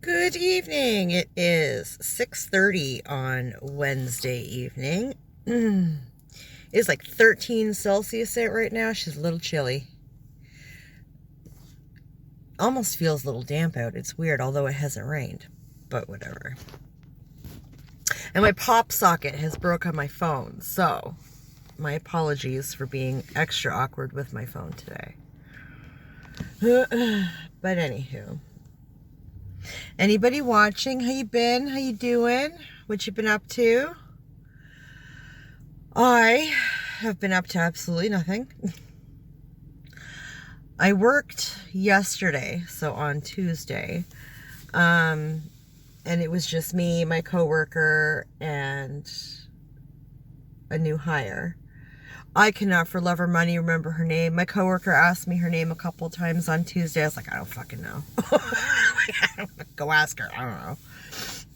Good evening. It is 6:30 on Wednesday evening. It's like 13 Celsius out right now. She's a little chilly. Almost feels a little damp out. It's weird, although it hasn't rained. But whatever. And my pop socket has broke on my phone. So, my apologies for being extra awkward with my phone today. But anywho. Anybody watching? How you been? How you doing? What you been up to? I have been up to absolutely nothing. I worked yesterday, so on Tuesday, and it was just me, my coworker, and a new hire. I cannot for love or money remember her name. My coworker asked me her name a couple times on Tuesday. I was like, I don't fucking know. Go ask her. I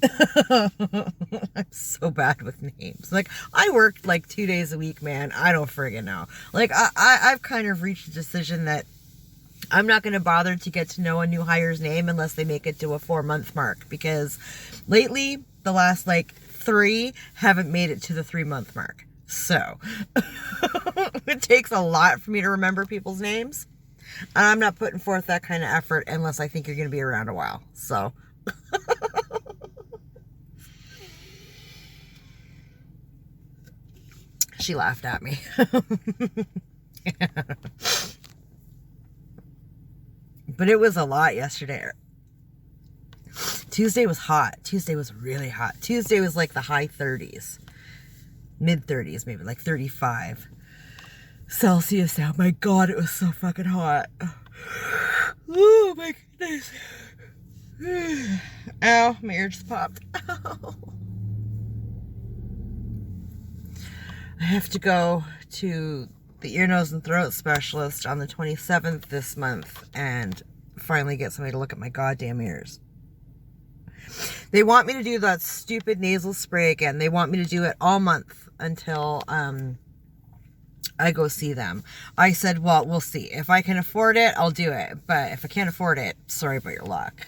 don't know. I'm so bad with names. Like, I worked like 2 days a week, man. I don't friggin' know. Like, I've kind of reached a decision that I'm not going to bother to get to know a new hire's name unless they make it to a 4-month mark. Because lately, the last like 3 haven't made it to the 3-month mark. So, it takes a lot for me to remember people's names. And I'm not putting forth that kind of effort unless I think you're going to be around a while. So, she laughed at me. But it was a lot yesterday. Tuesday was hot. Tuesday was really hot. Tuesday was like the high 30s. Mid 30s, maybe like 35 Celsius out. My God, it was so fucking hot. Oh my goodness. Ow, my ear just popped. Ow. I have to go to the ear, nose, and throat specialist on the 27th this month and finally get somebody to look at my goddamn ears. They want me to do that stupid nasal spray again. They want me to do it all month until I go see them. I said, well, we'll see. If I can afford it, I'll do it. But if I can't afford it, sorry about your luck.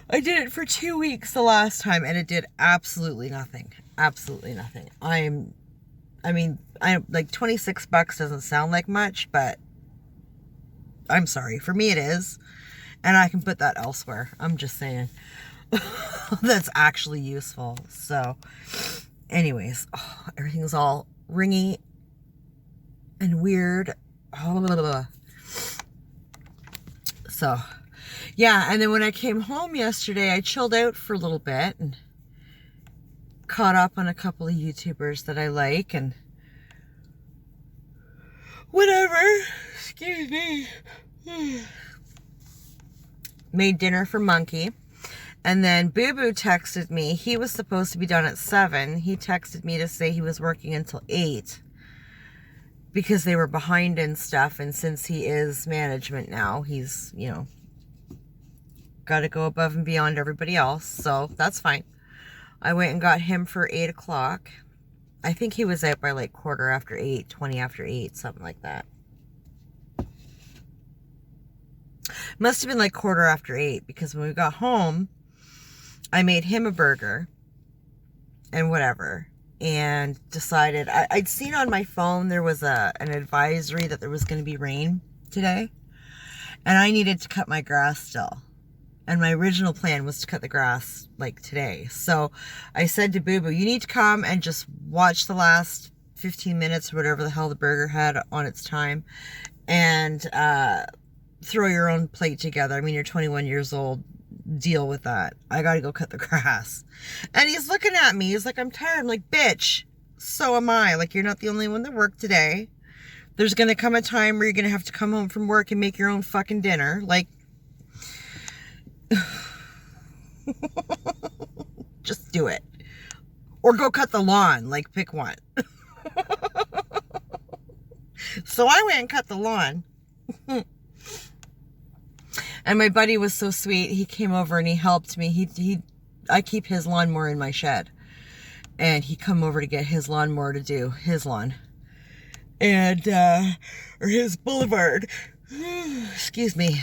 I did it for 2 weeks the last time, and it did absolutely nothing. Absolutely nothing. I mean, like $26 doesn't sound like much, but I'm sorry. For me, it is. And I can put that elsewhere. I'm just saying. That's actually useful. So, anyways, everything's all ringy and weird. So, yeah. And then when I came home yesterday, I chilled out for a little bit and caught up on a couple of YouTubers that I like and whatever. Excuse me. Made dinner for Monkey. And then Boo Boo texted me. He was supposed to be done at 7. He texted me to say he was working until 8 because they were behind and stuff. And since he is management now, he's, got to go above and beyond everybody else. So that's fine. I went and got him for 8 o'clock. I think he was out by like 8:15, 20 after 8, something like that. Must have been like 8:15 because when we got home, I made him a burger and whatever, and decided I'd seen on my phone there was an advisory that there was going to be rain today, and I needed to cut my grass still. And my original plan was to cut the grass like today. So I said to Boo Boo, you need to come and just watch the last 15 minutes or whatever the hell the burger had on its time, and throw your own plate together. I mean, you're 21 years old. Deal with that. I gotta go cut the grass. And he's looking at me. He's like, I'm tired. I'm like, bitch, so am I. Like, you're not the only one that worked today. There's gonna come a time where you're gonna have to come home from work and make your own fucking dinner. Like, just do it. Or go cut the lawn. Like, pick one. So I went and cut the lawn. And my buddy was so sweet. He came over and he helped me. I keep his lawnmower in my shed. And he come over to get his lawnmower to do his lawn. And, or his boulevard. Excuse me.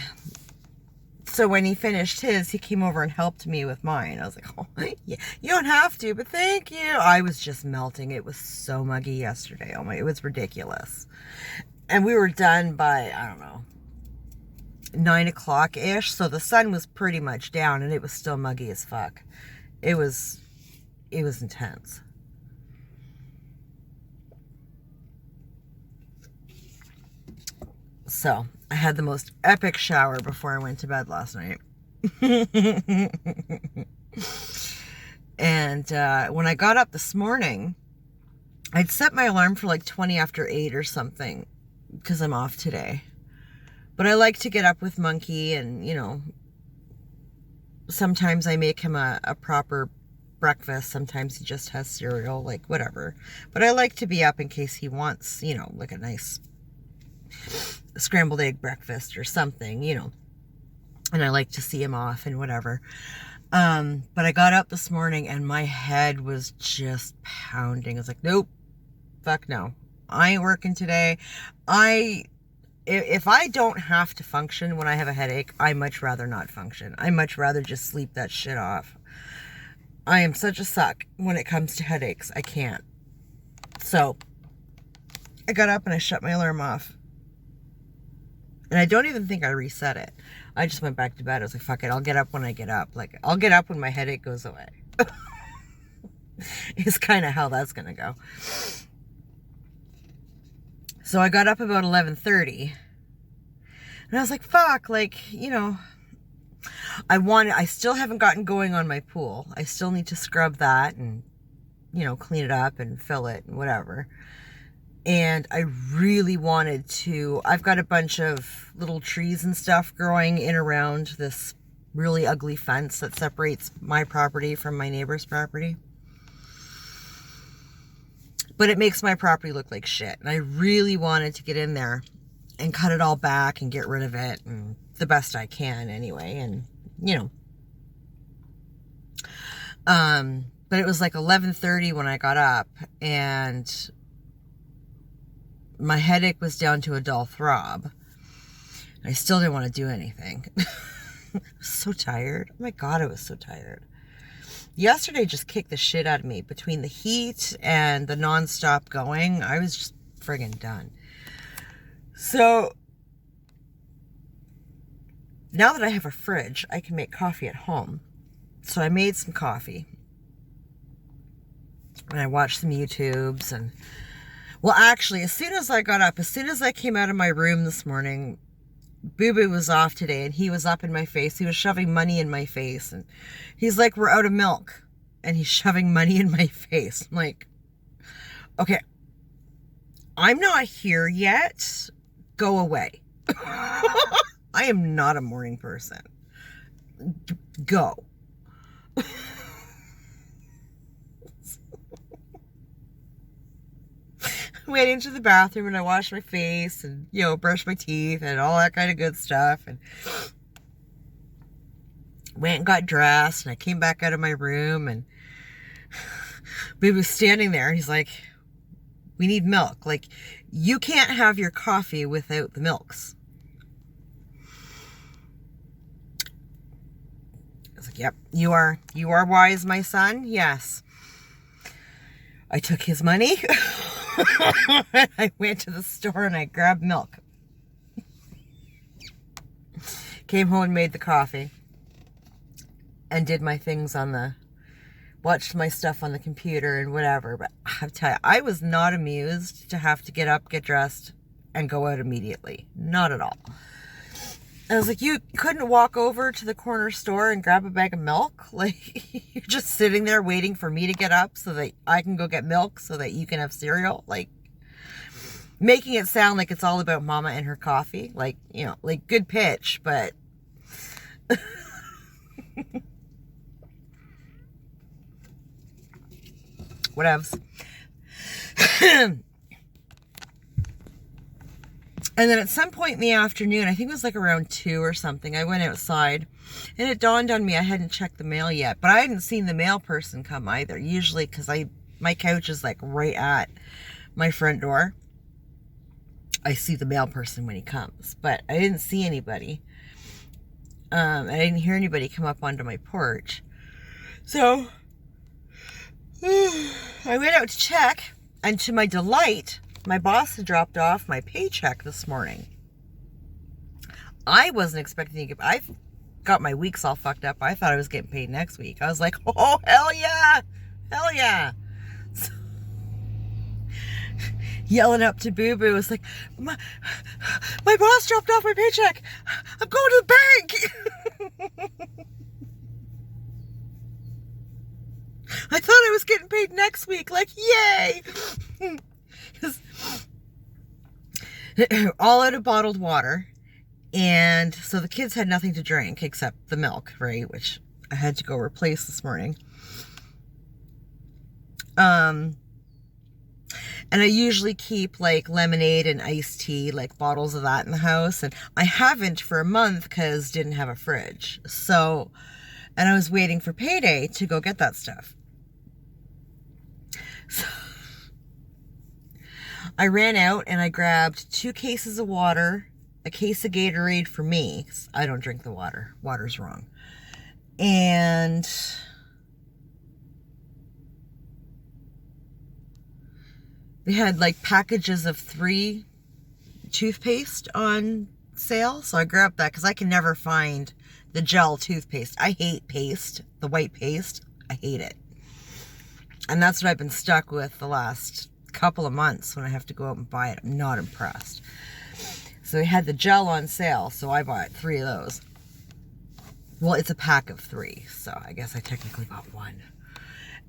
So when he finished his, he came over and helped me with mine. I was like, oh, yeah, you don't have to, but thank you. I was just melting. It was so muggy yesterday. Oh my, it was ridiculous. And we were done by, I don't know, 9 o'clock-ish. So the sun was pretty much down and it was still muggy as fuck. It was intense. So I had the most epic shower before I went to bed last night. And when I got up this morning, I'd set my alarm for like 20 after 8 or something because I'm off today. But I like to get up with Monkey and, you know, sometimes I make him a proper breakfast. Sometimes he just has cereal, like whatever. But I like to be up in case he wants, you know, like a nice scrambled egg breakfast or something, you know. And I like to see him off and whatever. But I got up this morning and my head was just pounding. I was like, nope, fuck no. I ain't working today. If I don't have to function when I have a headache, I much rather not function. I much rather just sleep that shit off. I am such a suck when it comes to headaches. I can't. So I got up and I shut my alarm off. And I don't even think I reset it. I just went back to bed. I was like, fuck it. I'll get up when I get up. Like, I'll get up when my headache goes away. It's kind of how that's going to go. So I got up about 11:30. And I was like, fuck, like, you know, I still haven't gotten going on my pool. I still need to scrub that and, you know, clean it up and fill it and whatever. And I really wanted to, I've got a bunch of little trees and stuff growing in around this really ugly fence that separates my property from my neighbor's property. But it makes my property look like shit. And I really wanted to get in there and cut it all back and get rid of it. And the best I can anyway. And, you know. But it was like 11:30 when I got up. And my headache was down to a dull throb. I still didn't want to do anything. I was so tired. Oh my God, I was so tired. Yesterday just kicked the shit out of me. Between the heat and the nonstop going, I was just friggin' done. So now that I have a fridge, I can make coffee at home. So I made some coffee. And I watched some YouTubes and... Well, actually, as soon as I got up, as soon as I came out of my room this morning, Boo Boo was off today and he was up in my face. He was shoving money in my face and he's like, we're out of milk. And he's shoving money in my face. I'm like, okay, I'm not here yet. Go away. I am not a morning person. Go. Went into the bathroom and I washed my face and, you know, brushed my teeth and all that kind of good stuff. And went and got dressed and I came back out of my room and we was standing there and he's like, we need milk. Like, you can't have your coffee without the milks. I was like, yep, you are wise, my son. Yes. I took his money. I went to the store and I grabbed milk. Came home and made the coffee. And did my things watched my stuff on the computer and whatever. But I have to tell you, I was not amused to have to get up, get dressed, and go out immediately. Not at all. I was like, you couldn't walk over to the corner store and grab a bag of milk? Like, you're just sitting there waiting for me to get up so that I can go get milk so that you can have cereal? Like, making it sound like it's all about mama and her coffee. Like, you know, like good pitch, but... Whatevs. And then at some point in the afternoon, I think it was like around 2 or something, I went outside and it dawned on me I hadn't checked the mail yet, but I hadn't seen the mail person come either. Usually, because my couch is like right at my front door, I see the mail person when he comes, but I didn't see anybody. I didn't hear anybody come up onto my porch. So I went out to check, and to my delight, my boss had dropped off my paycheck this morning. I wasn't expecting to get, I got my weeks all fucked up. I thought I was getting paid next week. I was like, oh, hell yeah. Hell yeah. So, yelling up to Boo Boo, was like, my boss dropped off my paycheck. I'm going to the bank. I thought I was getting paid next week. Like, yay. All out of bottled water. And so the kids had nothing to drink except the milk, right? Which I had to go replace this morning. And I usually keep like lemonade and iced tea, like bottles of that in the house. And I haven't for a month because didn't have a fridge. So, and I was waiting for payday to go get that stuff. So I ran out and I grabbed 2 cases of water, a case of Gatorade for me. I don't drink the water. Water's wrong. And they had like packages of 3 toothpaste on sale. So I grabbed that because I can never find the gel toothpaste. I hate paste, the white paste. I hate it. And that's what I've been stuck with the last couple of months when I have to go out and buy it. I'm not impressed. So they had the gel on sale, so I bought 3 of those. Well, it's a pack of 3, so I guess I technically bought 1.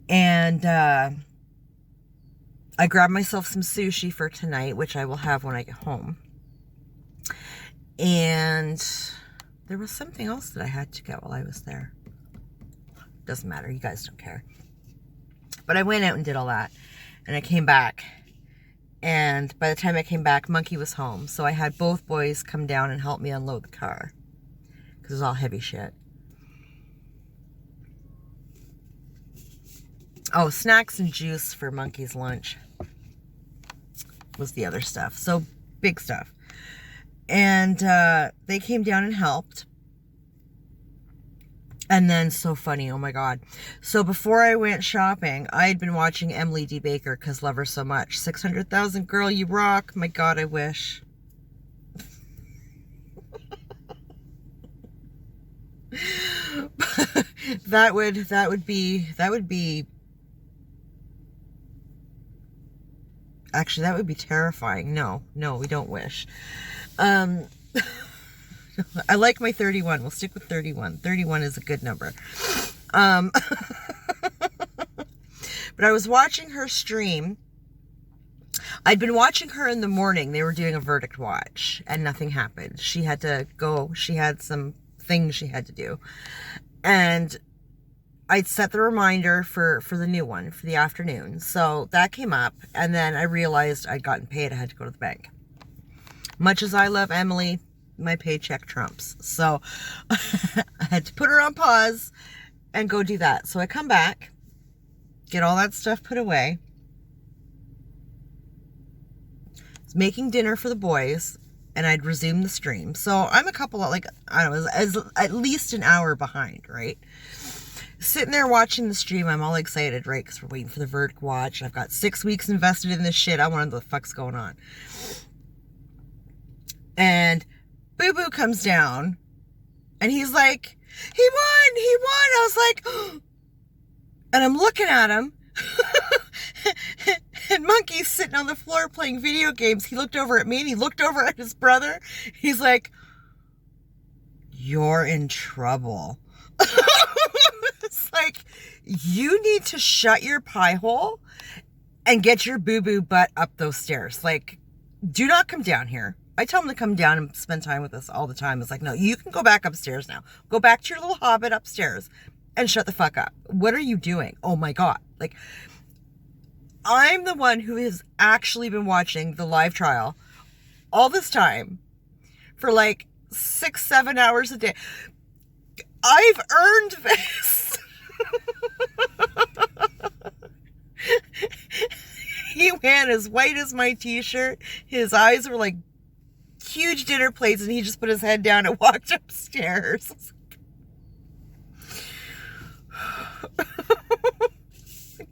And I grabbed myself some sushi for tonight, which I will have when I get home. And there was something else that I had to get while I was there. Doesn't matter, you guys don't care. But I went out and did all that. And I came back. And by the time I came back, Monkey was home. So I had both boys come down and help me unload the car. Because it was all heavy shit. Oh, snacks and juice for Monkey's lunch was the other stuff. So, big stuff. And they came down and helped. And then, so funny, oh my God. So before I went shopping, I had been watching Emily D. Baker, because love her so much. 600,000 Girl, You Rock. My God, I wish. that would be actually, that would be terrifying. No, we don't wish. I like my 31. We'll stick with 31. 31 is a good number. But I was watching her stream. I'd been watching her in the morning. They were doing a verdict watch and nothing happened. She had to go. She had some things she had to do. And I'd set the reminder for the new one for the afternoon. So that came up. And then I realized I'd gotten paid. I had to go to the bank. Much as I love Emily, my paycheck trumps. So I had to put her on pause and go do that. So I come back, get all that stuff put away. Was making dinner for the boys, and I'd resume the stream. So I'm a couple of, like, I don't know, as at least an hour behind, right? Sitting there watching the stream, I'm all excited, right? Because we're waiting for the verdict watch. I've got 6 weeks invested in this shit. I want to know what the fuck's going on. And Boo Boo comes down, and he's like, he won! I was like, oh. And I'm looking at him, and Monkey's sitting on the floor playing video games. He looked over at me, and he looked over at his brother. He's like, you're in trouble. It's like, you need to shut your pie hole and get your boo-boo butt up those stairs. Like, do not come down here. I tell him to come down and spend time with us all the time. It's like, no, you can go back upstairs now. Go back to your little hobbit upstairs and shut the fuck up. What are you doing? Oh my God. Like, I'm the one who has actually been watching the live trial all this time for like 6-7 hours a day. I've earned this. He ran as white as my t-shirt. His eyes were like huge dinner plates, and he just put his head down and walked upstairs.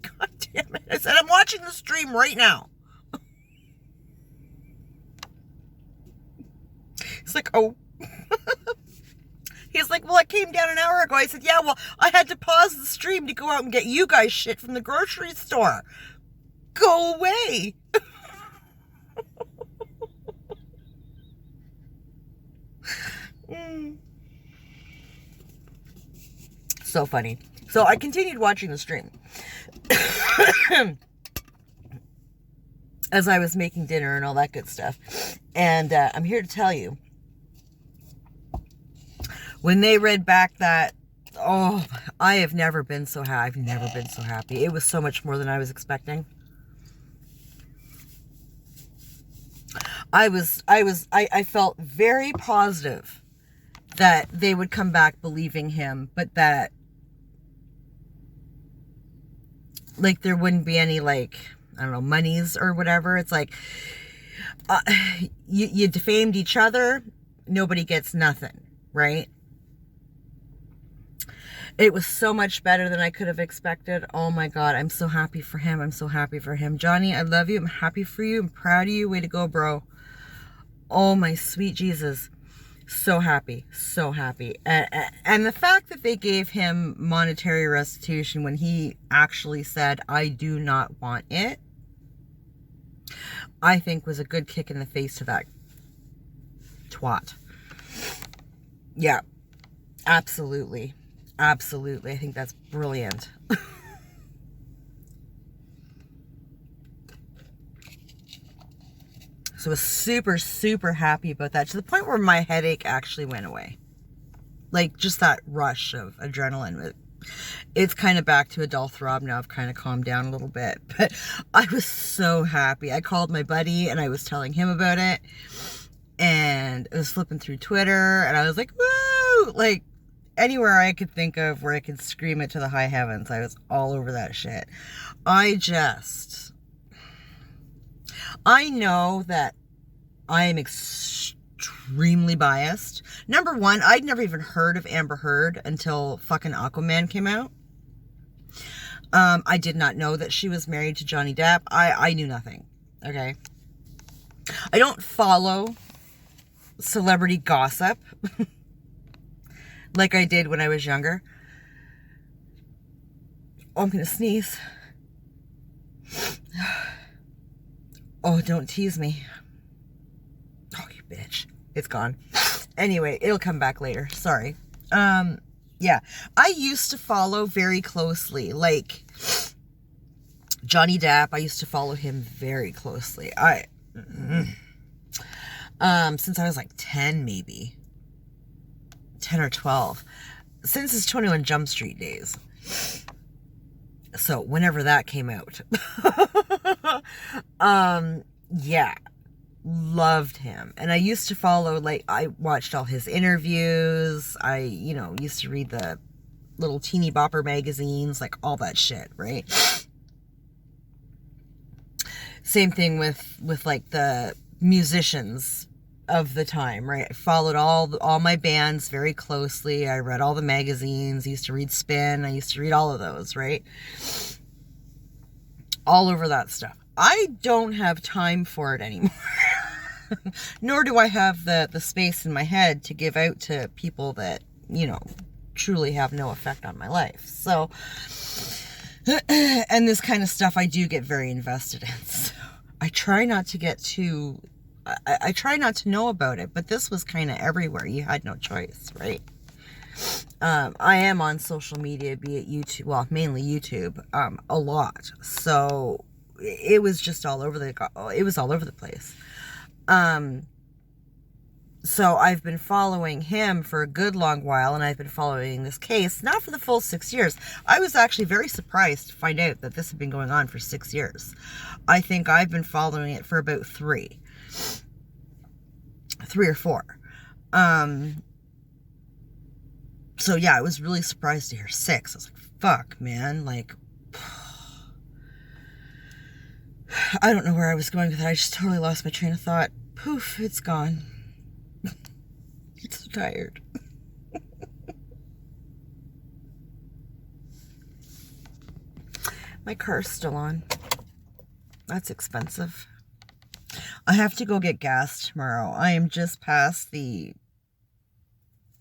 God damn it. I said, I'm watching the stream right now. He's like, oh. He's like, well, I came down an hour ago. I said, yeah, well, I had to pause the stream to go out and get you guys shit from the grocery store. Go away. So funny. So I continued watching the stream as I was making dinner and all that good stuff. And I'm here to tell you, when they read back that, oh, I have never been so happy. I've never been so happy. It was so much more than I was expecting. I felt very positive that they would come back believing him, but that, like, there wouldn't be any, like, I don't know, monies or whatever. It's like, you defamed each other, nobody gets nothing, right? It was so much better than I could have expected. Oh my God, I'm so happy for him. I'm so happy for him. Johnny, I love you. I'm happy for you. I'm proud of you. Way to go, bro. Oh my sweet Jesus. So happy. So happy. And the fact that they gave him monetary restitution when he actually said, I do not want it, I think was a good kick in the face to that twat. Yeah, absolutely. Absolutely. I think that's brilliant. So I was super, super happy about that, to the point where my headache actually went away. Like, just that rush of adrenaline. It's kind of back to a dull throb now. I've kind of calmed down a little bit. But I was so happy. I called my buddy and I was telling him about it. And I was flipping through Twitter and I was like, woo! Like, anywhere I could think of where I could scream it to the high heavens, I was all over that shit. I know that I am extremely biased. Number one, I'd never even heard of Amber Heard until fucking Aquaman came out. I did not know that she was married to Johnny Depp. I knew nothing. Okay. I don't follow celebrity gossip like I did when I was younger. Oh, I'm gonna sneeze. Oh, don't tease me. Oh, you bitch. It's gone. Anyway, it'll come back later. Sorry. Yeah. I used to follow very closely, like, Johnny Depp. I used to follow him very closely. Since I was like 10, maybe. 10 or 12. Since his 21 Jump Street days. So, whenever that came out. Yeah. Loved him. And I used to follow, like, I watched all his interviews. I, used to read the little teeny bopper magazines, like, all that shit, right? Same thing with like, the musicians of the time, right? I followed all my bands very closely. I read all the magazines. I used to read Spin. I used to read all of those, right? All over that stuff. I don't have time for it anymore. Nor do I have the space in my head to give out to people that, truly have no effect on my life. So, and this kind of stuff I do get very invested in. So I try not to get too, I try not to know about it, but this was kind of everywhere. You had no choice, right? I am on social media, be it YouTube, well, mainly YouTube, a lot. So it was just all over the place. So I've been following him for a good long while, and I've been following this case, not for the full 6 years. I was actually very surprised to find out that this had been going on for 6 years. I think I've been following it for about 3 or 4. So yeah, I was really surprised to hear 6. I was like, fuck, man, like, I don't know where I was going with that. I just totally lost my train of thought. Poof, it's gone. I'm so tired. My car's still on. That's expensive. I have to go get gas tomorrow. I am just past the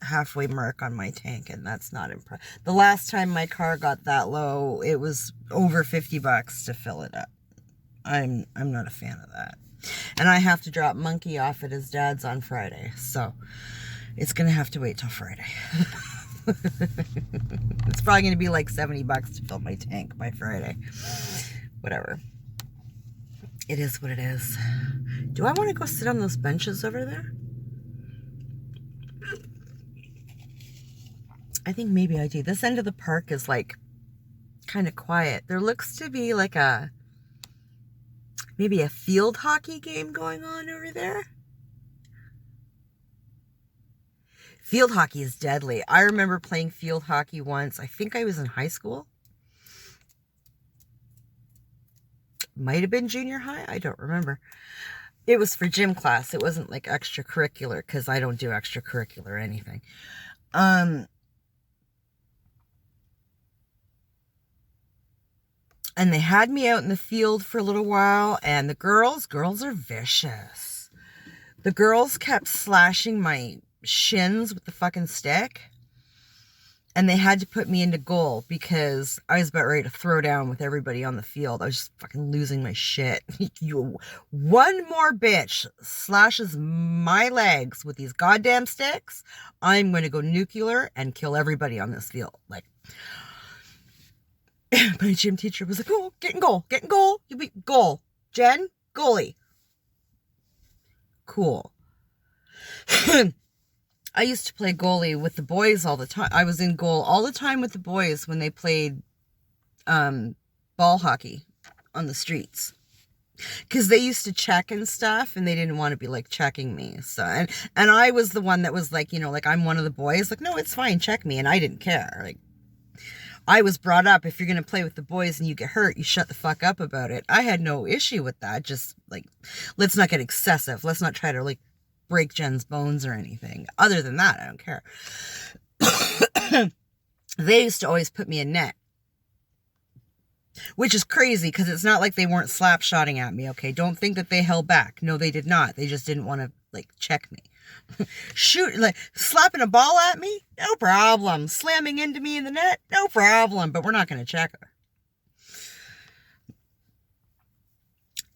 halfway mark on my tank, and that's not impressive. The last time my car got that low, it was over $50 to fill it up. I'm not a fan of that. And I have to drop Monkey off at his dad's on Friday, so it's gonna have to wait till Friday. It's probably gonna be like $70 to fill my tank by Friday. Whatever. It is what it is. Do I want to go sit on those benches over there? I think maybe I do. This end of the park is like kind of quiet. There looks to be like maybe a field hockey game going on over there. Field hockey is deadly. I remember playing field hockey once. I think I was in high school. Might have been junior high. I don't remember. It was for gym class. It wasn't like extracurricular because I don't do extracurricular or anything. And they had me out in the field for a little while, and the girls are vicious. The girls kept slashing my shins with the fucking stick, and they had to put me into goal because I was about ready to throw down with everybody on the field. I was just fucking losing my shit. One more bitch slashes my legs with these goddamn sticks, I'm going to go nuclear and kill everybody on this field. Like, my gym teacher was like, oh, get in goal. You be goal. Jen, goalie. Cool. I used to play goalie with the boys all the time. I was in goal all the time with the boys when they played ball hockey on the streets. Because they used to check and stuff, and they didn't want to be, like, checking me. So, and I was the one that was like, you know, like, I'm one of the boys. Like, no, it's fine, check me. And I didn't care. Like, I was brought up, if you're going to play with the boys and you get hurt, you shut the fuck up about it. I had no issue with that. Just, like, let's not get excessive. Let's not try to, like, break Jen's bones or anything. Other than that, I don't care. They used to always put me in net. Which is crazy, because it's not like they weren't slap-shotting at me, okay? Don't think that they held back. No, they did not. They just didn't want to, like, check me. Shoot, like, slapping a ball at me? No problem. Slamming into me in the net? No problem. But we're not going to check her.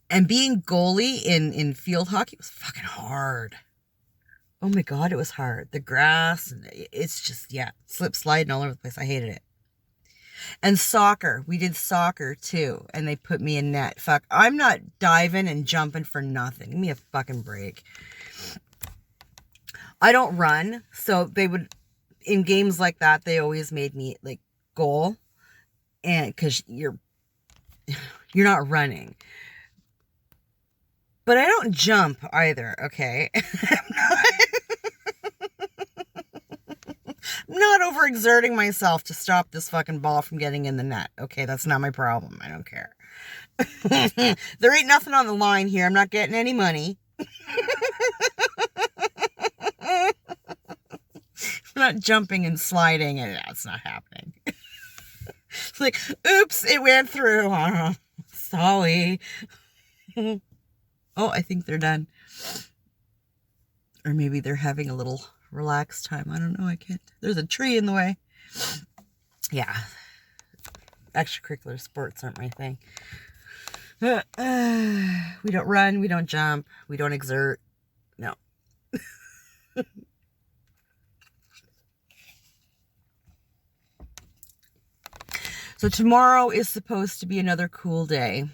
And being goalie in field hockey was fucking hard. Oh my God, it was hard. The grass, and it's just, yeah, slip sliding all over the place. I hated it. And soccer. We did soccer too. And they put me in net. Fuck, I'm not diving and jumping for nothing. Give me a fucking break. I don't run. So they would, in games like that, they always made me like goal. And because you're not running. But I don't jump either, okay? I'm not overexerting myself to stop this fucking ball from getting in the net. Okay, that's not my problem. I don't care. There ain't nothing on the line here. I'm not getting any money. I'm not jumping and sliding, and that's not happening. It's like, oops, it went through. Sorry. Oh, I think they're done. Or maybe they're having a little relaxed time. I don't know. I can't. There's a tree in the way. Yeah. Extracurricular sports aren't my thing. We don't run. We don't jump. We don't exert. No. So tomorrow is supposed to be another cool day.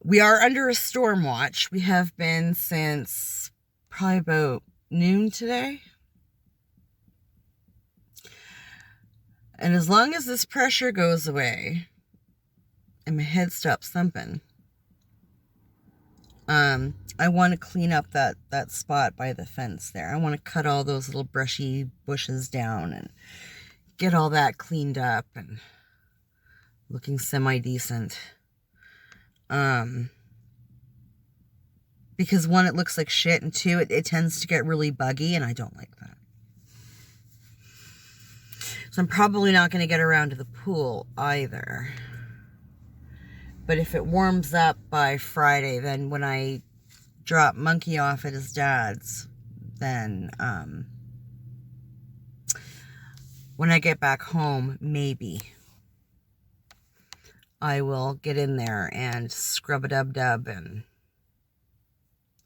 We are under a storm watch. We have been since probably about noon today. And as long as this pressure goes away and my head stops thumping, I want to clean up that spot by the fence there. I want to cut all those little brushy bushes down and get all that cleaned up and looking semi-decent. Because one, it looks like shit, and two, it tends to get really buggy, and I don't like that. So I'm probably not going to get around to the pool either. But if it warms up by Friday, then when I drop Monkey off at his dad's, then when I get back home, maybe I will get in there and scrub-a-dub-dub and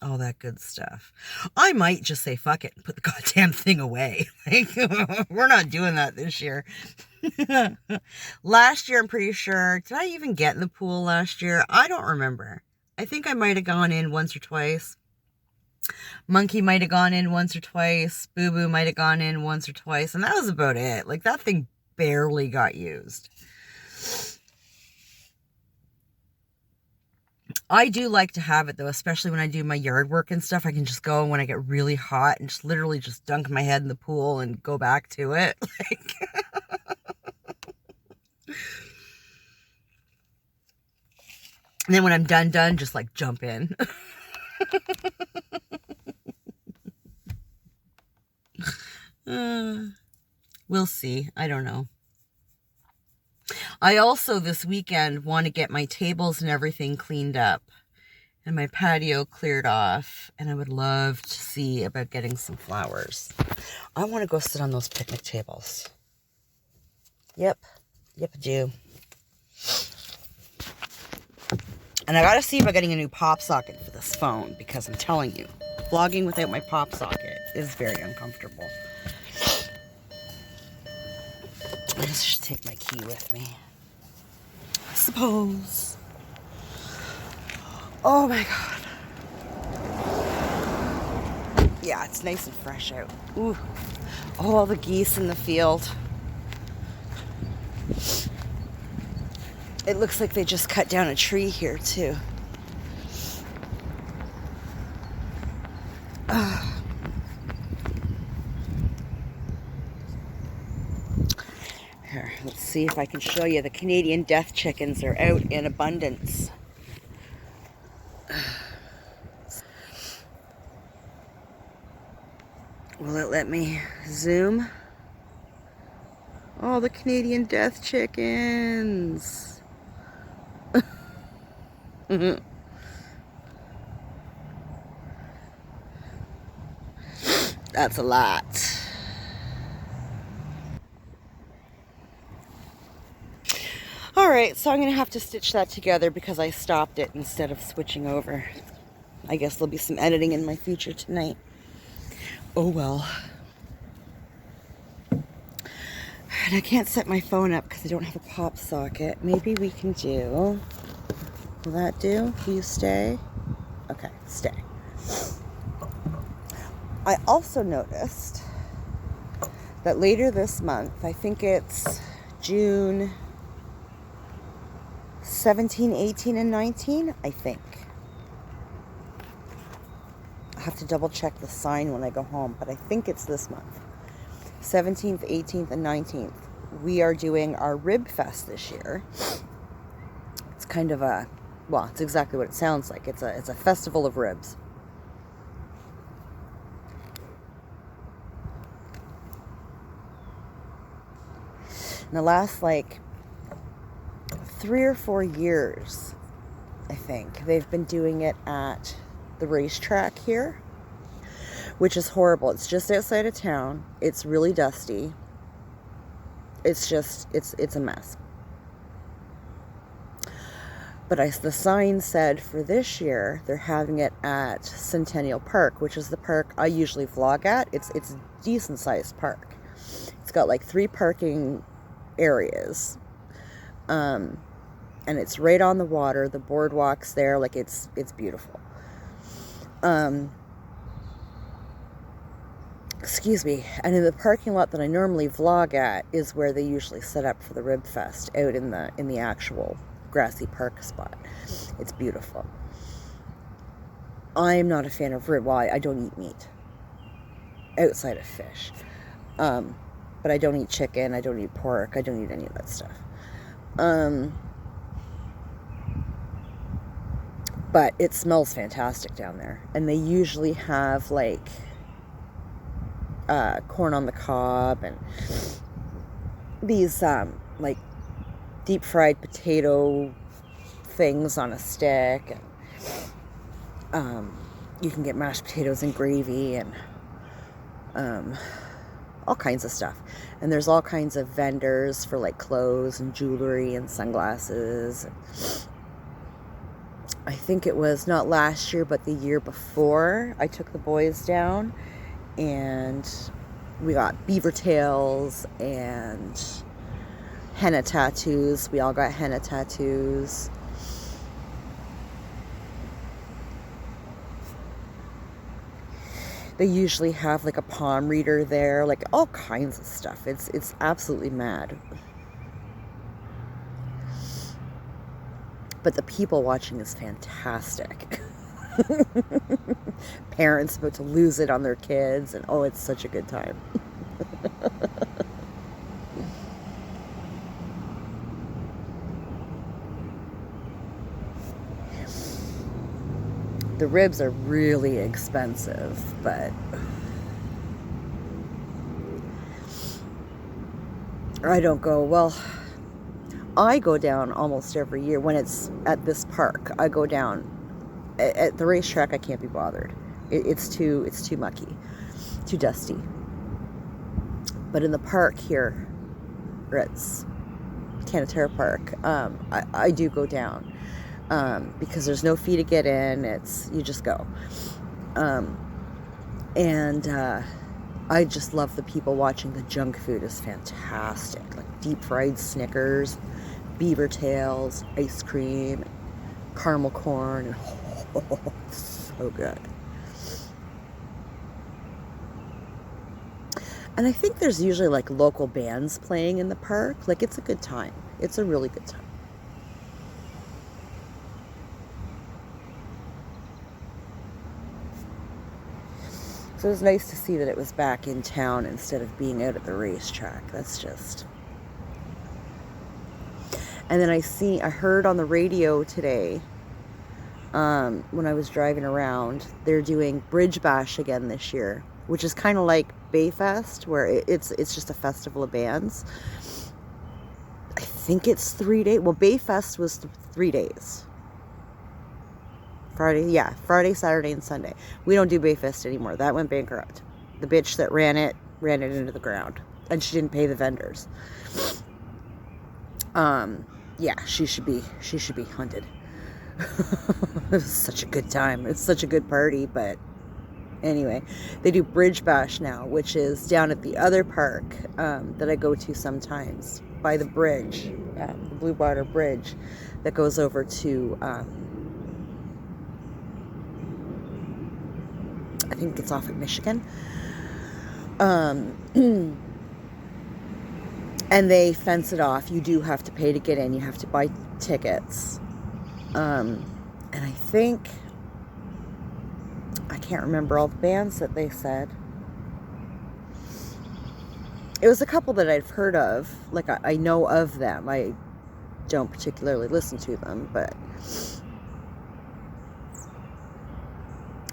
all that good stuff. I might just say fuck it and put the goddamn thing away. Like, we're not doing that this year. Last year, I'm pretty sure, did I even get in the pool last year? I don't remember. I think I might have gone in once or twice. Monkey might have gone in once or twice. Boo Boo might have gone in once or twice. And that was about it. Like, that thing barely got used. I do like to have it, though, especially when I do my yard work and stuff. I can just go when I get really hot and just literally just dunk my head in the pool and go back to it. Like, and then when I'm done, just like jump in. We'll see. I don't know. I also this weekend want to get my tables and everything cleaned up and my patio cleared off, and I would love to see about getting some flowers. I want to go sit on those picnic tables. Yep, I do. And I gotta see about getting a new pop socket for this phone, because I'm telling you, vlogging without my pop socket is very uncomfortable. I just should take my key with me, I suppose. Oh my god. Yeah, it's nice and fresh out. Ooh. Oh, all the geese in the field. It looks like they just cut down a tree here too. Here, let's see if I can show you. The Canadian death chickens are out in abundance. Will it let me zoom? Oh, the Canadian death chickens. That's a lot. Alright, so I'm going to have to stitch that together because I stopped it instead of switching over. I guess there'll be some editing in my future tonight. Oh well. And I can't set my phone up because I don't have a pop socket. Maybe we can do... Will that do? Will you stay? Okay, stay. I also noticed that later this month, I think it's June 17, 18, and 19, I think. I have to double check the sign when I go home, but I think it's this month. 17th, 18th, and 19th. We are doing our Rib Fest this year. It's kind of a, well, it's exactly what it sounds like. It's a festival of ribs. In the last, like, 3 or 4 years, I think, they've been doing it at the racetrack here, which is horrible. It's just outside of town. It's really dusty. It's just, it's a mess. But the sign said for this year, they're having it at Centennial Park, which is the park I usually vlog at. It's a decent sized park. It's got like 3 parking areas. And it's right on the water. The boardwalk's there. Like, it's beautiful. Excuse me. And in the parking lot that I normally vlog at is where they usually set up for the Rib Fest, out in the actual grassy park spot. It's beautiful. I'm not a fan of rib. Well, I don't eat meat outside of fish. But I don't eat chicken. I don't eat pork. I don't eat any of that stuff. But it smells fantastic down there. And they usually have like corn on the cob and these like deep fried potato things on a stick. And you can get mashed potatoes and gravy and all kinds of stuff. And there's all kinds of vendors for like clothes and jewelry and sunglasses. I think it was not last year, but the year before, I took the boys down and we got beaver tails and henna tattoos. We all got henna tattoos. They usually have like a palm reader there, like all kinds of stuff. It's absolutely mad. But the people watching is fantastic. Parents about to lose it on their kids, and oh, it's such a good time. The ribs are really expensive, but I don't go, well, I go down almost every year when it's at this park. I go down. At the racetrack, I can't be bothered. It's too mucky, too dusty. But in the park here, or it's Canatera Park, I do go down because there's no fee to get in. You just go, and I just love the people watching. The junk food is fantastic, like deep fried Snickers, beaver tails, ice cream, caramel corn. Oh, so good. And I think there's usually like local bands playing in the park. Like, it's a good time. It's a really good time. So it was nice to see that it was back in town instead of being out at the racetrack. That's just... And then I heard on the radio today, when I was driving around, they're doing Bridge Bash again this year, which is kind of like Bayfest, where it's just a festival of bands. I think it's 3 days. Well, Bayfest was 3 days. Friday, Saturday, and Sunday. We don't do Bayfest anymore. That went bankrupt. The bitch that ran it into the ground, and she didn't pay the vendors. Yeah, she should be hunted. It was such a good time. It's such a good party. But anyway, they do Bridge Bash now, which is down at the other park that I go to sometimes, by the bridge, the Blue Water Bridge that goes over to I think it's off at Michigan. And they fence it off. You do have to pay to get in. You have to buy tickets. And I think, I can't remember all the bands that they said. It was a couple that I've heard of. Like, I know of them. I don't particularly listen to them, but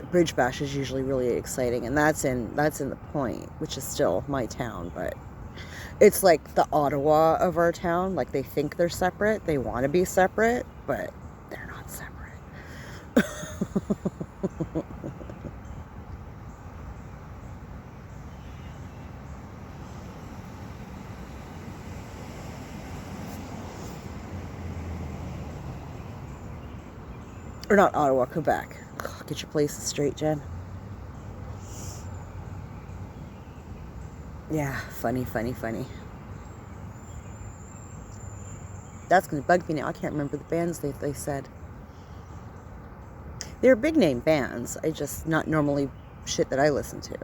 Bridge Bash is usually really exciting, and that's in the Point, which is still my town, but it's like the Ottawa of our town. Like, they think they're separate. They want to be separate, but they're not separate. Or not Ottawa, Quebec. Ugh, get your places straight, Jen. Yeah, funny. That's going to bug me now. I can't remember the bands they said. They're big name bands. I just, not normally shit that I listen to.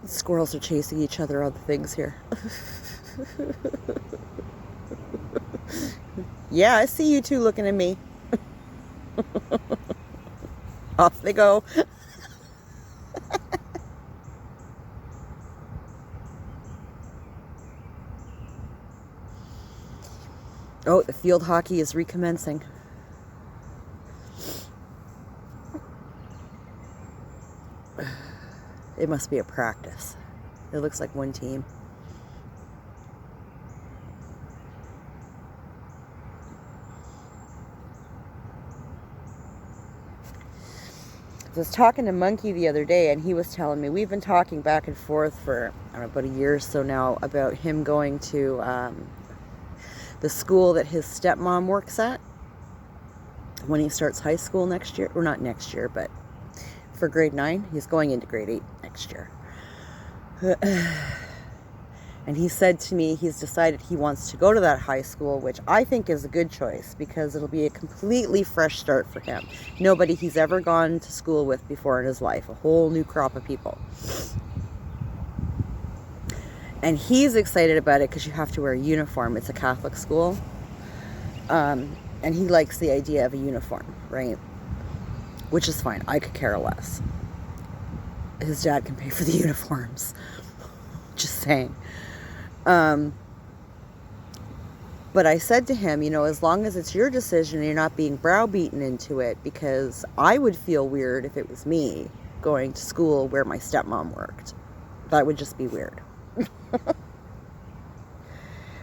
Squirrels are chasing each other on the things here. Yeah, I see you two looking at me. Off they go. Oh, the field hockey is recommencing. It must be a practice. It looks like one team. I was talking to Monkey the other day, and he was telling me, we've been talking back and forth for, I don't know, about a year or so now, about him going to the school that his stepmom works at when he starts high school next year. Or not next year, but for grade 9. He's going into grade 8 next year. And he said to me he's decided he wants to go to that high school, which I think is a good choice because it'll be a completely fresh start for him. Nobody he's ever gone to school with before in his life. A whole new crop of people. And he's excited about it because you have to wear a uniform. It's a Catholic school. And he likes the idea of a uniform, right? Which is fine. I could care less. His dad can pay for the uniforms. Just saying. But I said to him, you know, as long as it's your decision and you're not being browbeaten into it, because I would feel weird if it was me going to school where my stepmom worked. That would just be weird.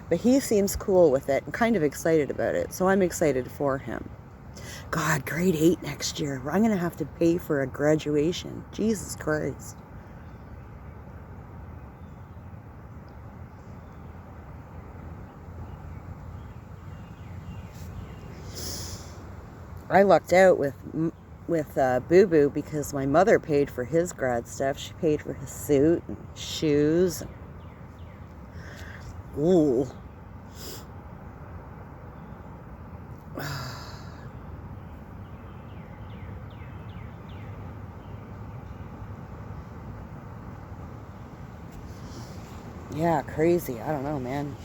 But he seems cool with it and kind of excited about it, so I'm excited for him. God, grade 8 next year. I'm going to have to pay for a graduation. Jesus Christ. I lucked out with Boo Boo because my mother paid for his grad stuff. She paid for his suit and shoes. Ooh. Yeah, crazy. I don't know, man.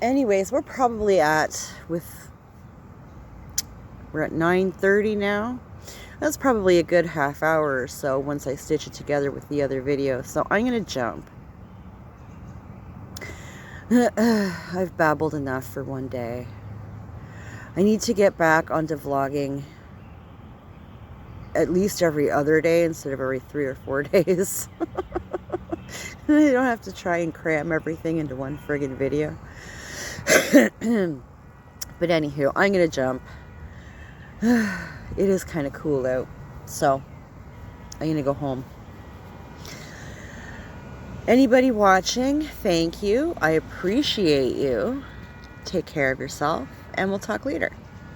Anyways, we're at 9:30 now. That's probably a good half hour or so once I stitch it together with the other video. So I'm gonna jump. I've babbled enough for one day. I need to get back onto vlogging at least every other day instead of every 3 or 4 days. I don't have to try and cram everything into one friggin' video. But anywho, I'm gonna jump. It is kind of cool out, so I'm gonna go home. Anybody watching, thank you. I appreciate you. Take care of yourself, and we'll talk later.